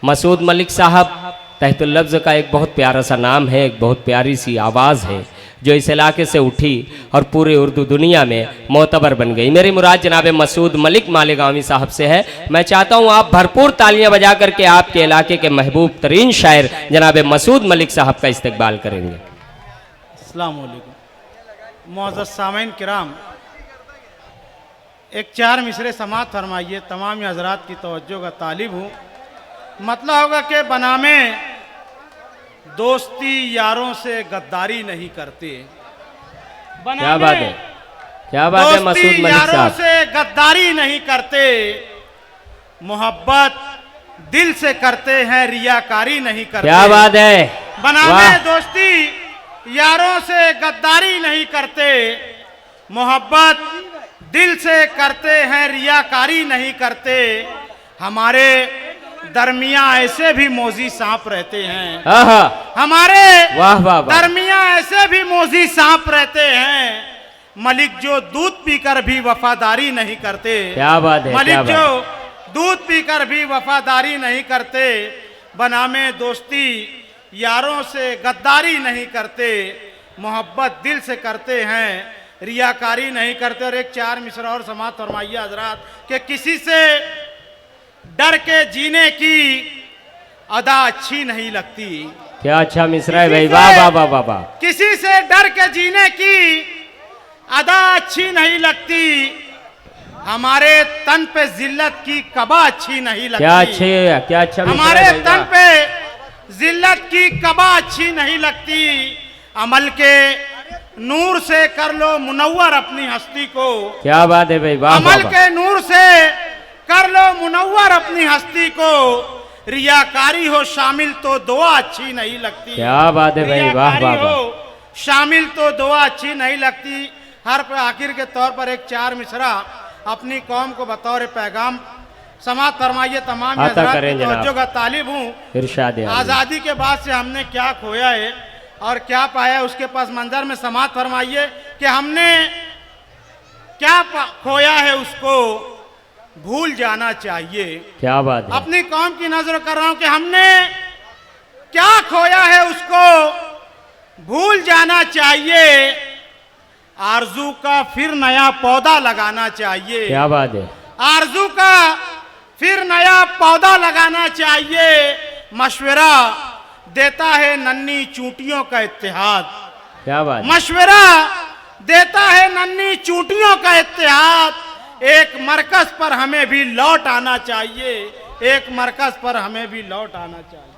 मसूद मलिक साहब तहत लफ्ज़ का एक बहुत प्यारा सा नाम है, एक बहुत प्यारी सी आवाज़ है जो इस इलाके से उठी और पूरे उर्दू दुनिया में मोतबर बन गई। मेरी मुराद जनाब मसूद मलिक मालेगांवी साहब से है। मैं चाहता हूँ आप भरपूर तालियां बजा करके आपके इलाके के महबूब तरीन शायर जनाब मसूद मलिक साहब का इस्तकबाल करेंगे। अस्सलाम वालेकुम मुअज़्ज़ज़ सामीन किराम, एक चार मिसरे समात फरमाइए। तमाम हज़रात की तवज्जो का तालिब हूँ। मतलब होगा कि बनामे दोस्ती यारों से गद्दारी नहीं करते। क्या बात है, क्या बात है मसूद मलिक यारों साहब। से गद्दारी नहीं करते, मोहब्बत दिल से करते हैं, रियाकारी नहीं करते। क्या बात है, बनामे दोस्ती यारों से गद्दारी नहीं करते, मोहब्बत दिल से करते हैं, रियाकारी नहीं करते। हमारे दरमिया ऐसे भी मोजी सांप रहते हैं, हमारे वाह वाह वाह। दरमिया ऐसे भी मोजी सांप रहते हैं, मलिक जो दूध पीकर भी वफादारी नहीं करते। क्या बात है, मलिक क्या बात जो दूध पीकर भी वफादारी नहीं करते। बनामे दोस्ती यारों से गद्दारी नहीं करते, मोहब्बत दिल से करते हैं, रियाकारी नहीं करते। और एक चार मिसरा और समात फरमाइए हजरात कि किसी से डर के जीने की अदा अच्छी नहीं लगती। क्या अच्छा मिसरा है भाई, वाह वाह वाह वाह वाह। किसी से डर के जीने की अदा अच्छी नहीं लगती, हमारे तन पे जिल्लत की कबा अच्छी नहीं लगती। क्या अच्छे, क्या अच्छा मिसरा हमारे है भाई, तन वाह। पे जिल्लत की कबा अच्छी नहीं लगती। अमल के नूर से कर लो मुनव्वर अपनी हस्ती को। क्या बात है भाई, वाह वाह अमल वाह। के नूर से कर लो मुनव्वर अपनी हस्ती को। रियाकारी हो शामिल तो दुआ अच्छी नहीं लगती। क्या बात है भाई, वाह वाह वाह। हो शामिल तो दुआ अच्छी नहीं लगती। हर पे आखिर के तौर पर एक चार मिसरा अपनी कौम को बतौर पैगाम समात फरमाइए। तमाम आता हज़रात करें की जनाब। तवज्जो का तालिब हूँ। इरशाद है। आज़ादी के बाद से हमने क्या खोया है और क्या पाया है, उसके पास मंजर में समात फरमाइए कि हमने क्या खोया है उसको भूल जाना चाहिए। क्या बात है। अपनी कौम की नजर कर रहा हूं कि हमने क्या खोया है उसको भूल जाना चाहिए। आरजू का फिर नया पौधा लगाना चाहिए। क्या बात है। आरजू का फिर नया पौधा लगाना चाहिए। मशवरा देता है नन्ही चूंटियों का इत्तेहाद। क्या बात। मशवरा देता है नन्ही चूंटियों का इत्तेहाद। एक मरकज पर हमें भी लौट आना चाहिए, एक मरकज पर हमें भी लौट आना चाहिए।